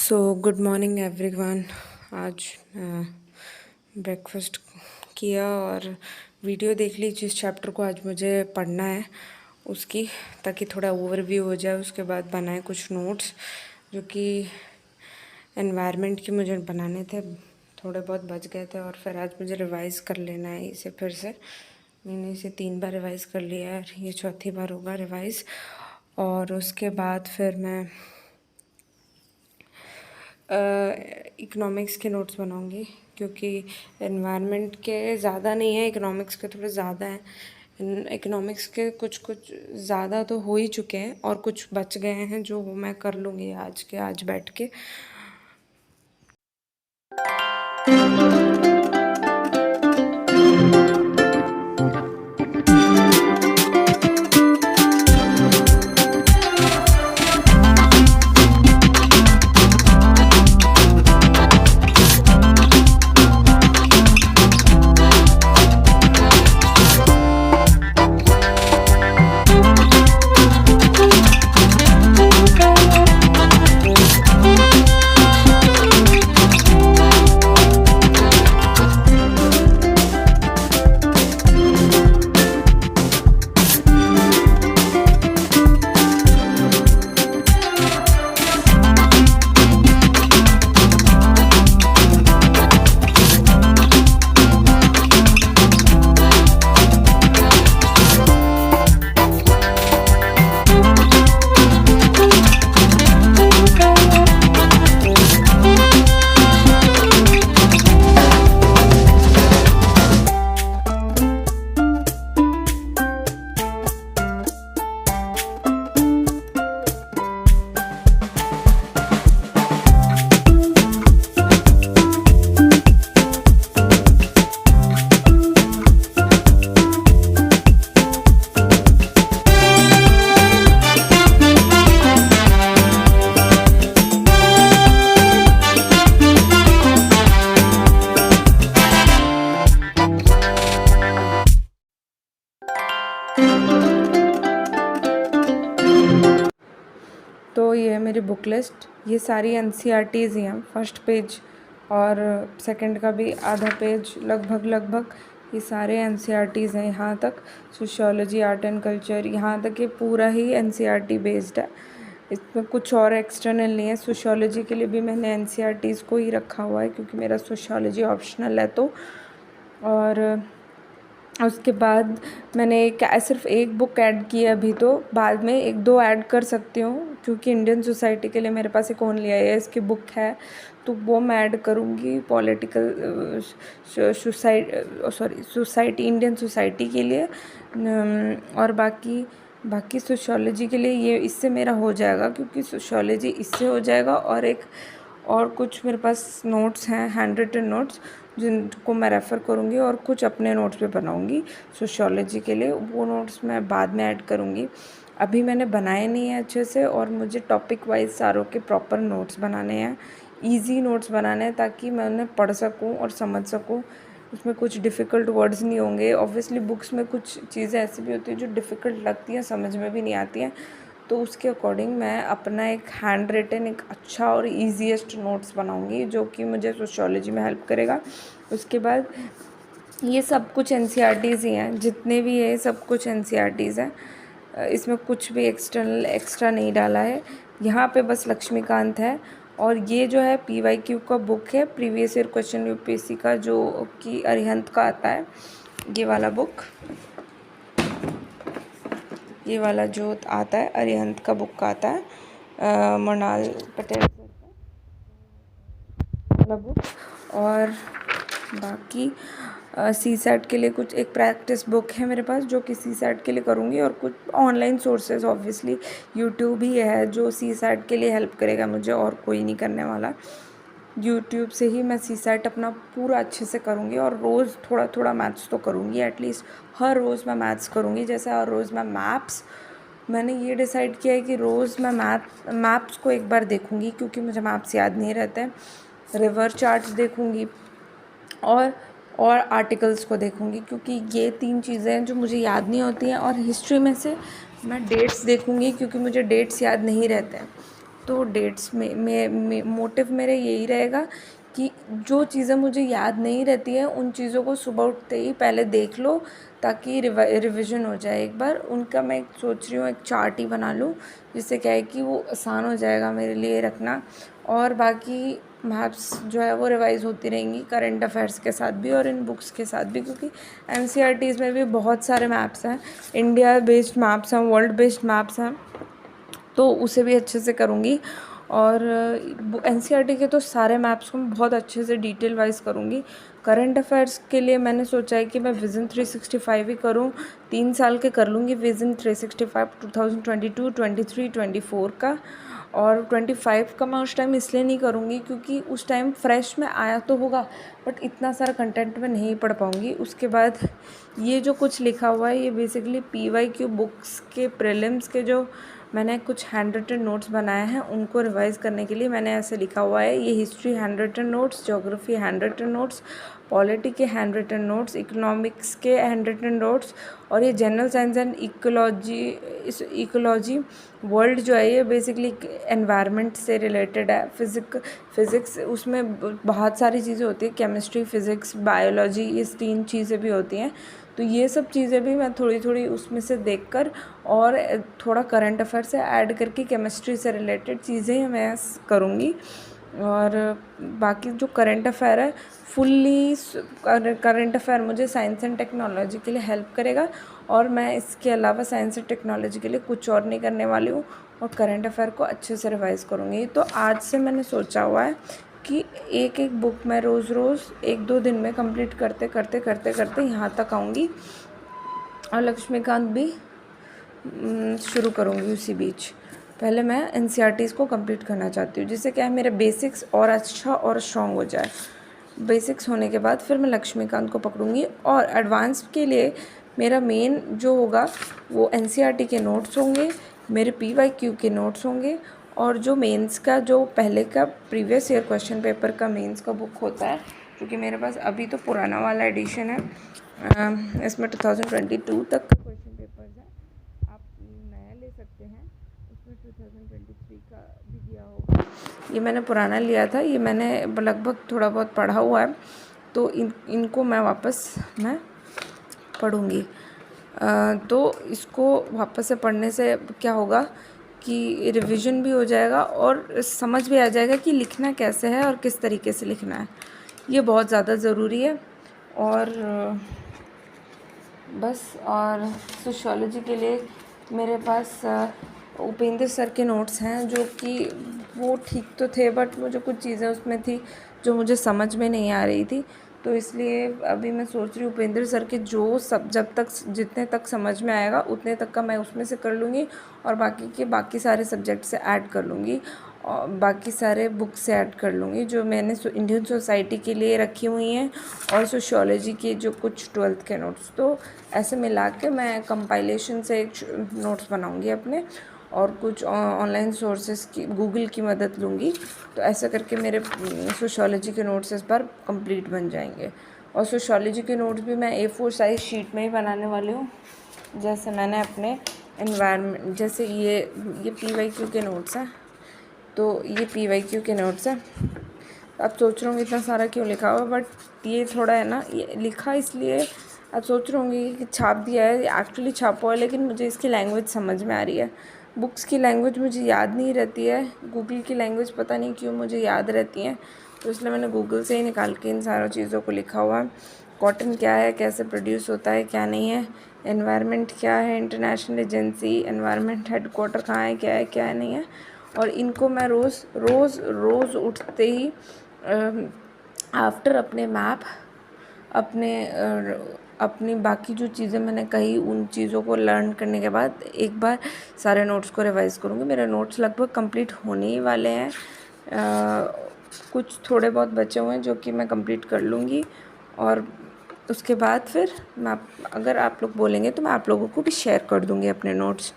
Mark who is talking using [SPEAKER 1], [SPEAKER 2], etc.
[SPEAKER 1] So good morning everyone. आज breakfast किया और वीडियो देख ली जिस चैप्टर को आज मुझे पढ़ना है उसकी, ताकि थोड़ा ओवरव्यू हो जाए। उसके बाद बनाए कुछ नोट्स जो कि एनवायरनमेंट के मुझे बनाने थे, थोड़े बहुत बच गए थे और फिर आज मुझे रिवाइज़ कर लेना है इसे फिर से। मैंने इसे 3 बार रिवाइज़ कर लिया है, ये चौथी बार होगा रिवाइज़। और उसके बाद फिर मैं इकोनॉमिक्स के नोट्स बनाऊंगी, क्योंकि एनवायरनमेंट के ज़्यादा नहीं है, इकोनॉमिक्स के थोड़े ज़्यादा हैं। इकोनॉमिक्स के कुछ ज़्यादा तो हो ही चुके हैं और कुछ बच गए हैं जो वो मैं कर लूँगी आज बैठ के। तो ये है मेरी बुक लिस्ट। ये सारी एनसीईआरटीज़ ही हैं, फर्स्ट पेज और सेकंड का भी आधा पेज लगभग ये सारे एनसीईआरटीज़ हैं। यहाँ तक सोशियोलॉजी, आर्ट एंड कल्चर, यहाँ तक ये पूरा ही एनसीईआरटी बेस्ड है। इसमें कुछ और एक्सटर्नल नहीं है। सोशियोलॉजी के लिए भी मैंने एनसीईआरटीज़ को ही रखा हुआ है, क्योंकि मेरा सोशियोलॉजी ऑप्शनल है। तो और उसके बाद मैंने सिर्फ एक बुक ऐड की है अभी, तो बाद में 1-2 ऐड कर सकती हूँ, क्योंकि इंडियन सोसाइटी के लिए मेरे पास एक ओनली IAS की बुक है, तो वो मैं ऐड करूँगी। पॉलिटिकल सोसाइटी, इंडियन सोसाइटी के लिए। और बाकी सोशियोलॉजी के लिए ये इससे मेरा हो जाएगा, क्योंकि सोशियोलॉजी इससे हो जाएगा। और कुछ मेरे पास नोट्स हैं, हैंड रिटन नोट्स, जिनको मैं रेफ़र करूँगी और कुछ अपने नोट्स पे बनाऊँगी सोशियोलॉजी के लिए। वो नोट्स मैं बाद में ऐड करूँगी, अभी मैंने बनाए नहीं हैं अच्छे से। और मुझे टॉपिक वाइज सारों के प्रॉपर नोट्स बनाने हैं, इजी नोट्स बनाने हैं, ताकि मैं उन्हें पढ़ सकूँ और समझ सकूँ। उसमें कुछ डिफ़िकल्ट वर्ड्स नहीं होंगे। ऑब्वियसली बुक्स में कुछ चीज़ें ऐसी भी होती हैं जो डिफ़िकल्ट लगती हैं, समझ में भी नहीं आती हैं, तो उसके अकॉर्डिंग मैं अपना एक हैंड रिटन एक अच्छा और ईजीएस्ट नोट्स बनाऊंगी, जो कि मुझे सोशियोलॉजी में हेल्प करेगा। उसके बाद ये सब कुछ एनसीईआरटीज़ ही हैं, जितने भी है सब कुछ एनसीईआरटीज़ हैं। इसमें कुछ भी एक्स्ट्रा नहीं डाला है। यहाँ पे बस लक्ष्मीकांत है। और ये जो है PYQ का बुक है, प्रीवियस ईयर क्वेश्चन यूपीएससी का, जो कि अरिहंत का आता है। ये वाला बुक, ये वाला जो आता है अरिहंत का बुक का आता है, मृणाल पटेल वाला बुक। और बाकी CSAT के लिए कुछ एक प्रैक्टिस बुक है मेरे पास, जो कि CSAT के लिए करूँगी। और कुछ ऑनलाइन सोर्सेज, ऑब्वियसली यूट्यूब ही है जो CSAT के लिए हेल्प करेगा मुझे, और कोई नहीं करने वाला। यूट्यूब से ही मैं CSAT अपना पूरा अच्छे से करूँगी। और रोज़ थोड़ा मैथ्स तो करूँगी, एटलीस्ट हर रोज़ मैं मैथ्स करूँगी। जैसे हर रोज़ मैं मैप्स, मैंने ये डिसाइड किया है कि रोज़ मैं मैप्स को एक बार देखूँगी, क्योंकि मुझे मैप्स याद नहीं रहते हैं। रिवर चार्ट्स देखूँगी और आर्टिकल्स को देखूँगी, क्योंकि ये 3 चीज़ें हैं जो मुझे याद नहीं होती हैं। और हिस्ट्री में से मैं डेट्स देखूँगी, क्योंकि मुझे डेट्स याद नहीं रहते हैं। तो डेट्स में मोटिव मेरा यही रहेगा कि जो चीज़ें मुझे याद नहीं रहती हैं उन चीज़ों को सुबह उठते ही पहले देख लो, ताकि रिविज़न हो जाए एक बार उनका। मैं सोच रही हूँ एक चार्ट ही बना लूँ, जिससे क्या है कि वो आसान हो जाएगा मेरे लिए रखना। और बाकी मैप्स जो है वो रिवाइज़ होती रहेंगी करंट अफेयर्स के साथ भी और इन बुक्स के साथ भी, क्योंकि एनसीईआरटीज़ में भी बहुत सारे मैप्स हैं, इंडिया बेस्ड मैप्स हैं, वर्ल्ड बेस्ड मैप्स हैं, तो उसे भी अच्छे से करूँगी। और एनसीईआरटी के तो सारे मैप्स को मैं बहुत अच्छे से डिटेल वाइज करूँगी। करंट अफेयर्स के लिए मैंने सोचा है कि मैं विज़न 365 ही करूँ, 3 साल के कर लूँगी विज़न 365, 2022, 23, 24 का। और 25 का मैं उस टाइम इसलिए नहीं करूँगी क्योंकि उस टाइम फ्रेश में आया तो होगा, बट इतना सारा कंटेंट मैं नहीं पढ़ पाऊँगी। उसके बाद ये जो कुछ लिखा हुआ है ये बेसिकली PYQ बुक्स के प्रीलिम्स के जो मैंने कुछ हैंड रिटन नोट्स बनाए हैं उनको रिवाइज़ करने के लिए मैंने ऐसे लिखा हुआ है। ये history hand written notes, geography hand written notes, polity के हैंड रिटन नोट्स, इकोनॉमिक्स के हैंड रिटन नोट्स, और ये general science and ecology world जो है ये बेसिकली एनवायरनमेंट से रिलेटेड है। फिज़िक्स उसमें बहुत सारी चीज़ें होती है, केमिस्ट्री, फिज़िक्स, बायोलॉजी, ये 3 चीज़ें भी होती हैं। तो ये सब चीज़ें भी मैं थोड़ी थोड़ी उसमें से देखकर और थोड़ा करंट अफेयर से ऐड करके केमिस्ट्री से रिलेटेड चीज़ें मैं करूँगी। और बाकी जो करंट अफेयर है फुल्ली करंट अफेयर मुझे साइंस एंड टेक्नोलॉजी के लिए हेल्प करेगा, और मैं इसके अलावा साइंस एंड टेक्नोलॉजी के लिए कुछ और नहीं करने वाली हूँ, और करंट अफेयर को अच्छे से रिवाइज़ करूँगी। तो आज से मैंने सोचा हुआ है कि एक एक बुक मैं रोज़ रोज़ 1-2 दिन में कंप्लीट करते करते करते करते यहाँ तक आऊँगी, और लक्ष्मीकांत भी शुरू करूँगी उसी बीच। पहले मैं एनसीईआरटीज़ को कंप्लीट करना चाहती हूँ, जिससे क्या है मेरा बेसिक्स और अच्छा और स्ट्रॉन्ग हो जाए। बेसिक्स होने के बाद फिर मैं लक्ष्मीकांत को पकड़ूँगी, और एडवांस के लिए मेरा मेन जो होगा वो एनसीईआरटी के नोट्स होंगे, मेरे PYQ के नोट्स होंगे, और जो मेंस का जो पहले का प्रीवियस ईयर क्वेश्चन पेपर का मेंस का बुक होता है, क्योंकि मेरे पास अभी तो पुराना वाला एडिशन है, इसमें 2022 तक का क्वेश्चन पेपर्स है। आप नया ले सकते हैं, उसमें 2023 का भी दिया होगा। ये मैंने पुराना लिया था, ये मैंने लगभग थोड़ा बहुत पढ़ा हुआ है, तो इनको मैं वापस पढ़ूँगी। तो इसको वापस से पढ़ने से क्या होगा कि रिवीजन भी हो जाएगा और समझ भी आ जाएगा कि लिखना कैसे है और किस तरीके से लिखना है। ये बहुत ज़्यादा ज़रूरी है। और बस, और सोशियोलॉजी के लिए मेरे पास उपेंद्र सर के नोट्स हैं, जो कि वो ठीक तो थे, बट मुझे कुछ चीज़ें उसमें थी जो मुझे समझ में नहीं आ रही थी, तो इसलिए अभी मैं सोच रही हूँ उपेंद्र सर के जो सब जब तक जितने तक समझ में आएगा उतने तक का मैं उसमें से कर लूँगी, और बाकी सारे सब्जेक्ट से ऐड कर लूँगी, और बाकी सारे बुक से ऐड कर लूँगी जो मैंने इंडियन सोसाइटी के लिए रखी हुई हैं, और सोशियोलॉजी के जो कुछ 12th के नोट्स, तो ऐसे मिला के मैं कंपाइलेशन से एक नोट्स बनाऊँगी अपने, और कुछ ऑनलाइन सोर्सेज की गूगल की मदद लूँगी। तो ऐसा करके मेरे सोशियोलॉजी के नोट्स इस बार कंप्लीट बन जाएंगे। और सोशियोलॉजी के नोट्स भी मैं A4 साइज़ शीट में ही बनाने वाली हूँ, जैसे मैंने अपने एनवायरनमेंट, जैसे ये PYQ के नोट्स हैं, तो ये PYQ के नोट्स हैं। अब सोच रहा हूँ इतना सारा क्यों लिखा हुआ, बट ये थोड़ा है ना, ये लिखा इसलिए अब सोच रहा हूँ कि छाप दिया है, एक्चुअली छापा हुआ है, लेकिन मुझे इसकी लैंग्वेज समझ में आ रही है। बुक्स की लैंग्वेज मुझे याद नहीं रहती है, गूगल की लैंग्वेज पता नहीं क्यों मुझे याद रहती है, तो इसलिए मैंने गूगल से ही निकाल के इन सारी चीज़ों को लिखा हुआ है। कॉटन क्या है, कैसे प्रोड्यूस होता है, क्या नहीं है, एनवायरनमेंट क्या है, इंटरनेशनल एजेंसी, एनवायरनमेंट हेडक्वार्टर कहाँ है, क्या है नहीं है, और इनको मैं रोज़ रोज़ रोज़ उठते ही आफ्टर अपने मैप, अपनी बाकी जो चीज़ें मैंने कही उन चीज़ों को लर्न करने के बाद एक बार सारे नोट्स को रिवाइज़ करूँगी। मेरे नोट्स लगभग कंप्लीट होने ही वाले हैं, कुछ थोड़े बहुत बचे हुए हैं जो कि मैं कंप्लीट कर लूँगी, और उसके बाद फिर मैं अगर आप लोग बोलेंगे तो मैं आप लोगों को भी शेयर कर दूँगी अपने नोट्स।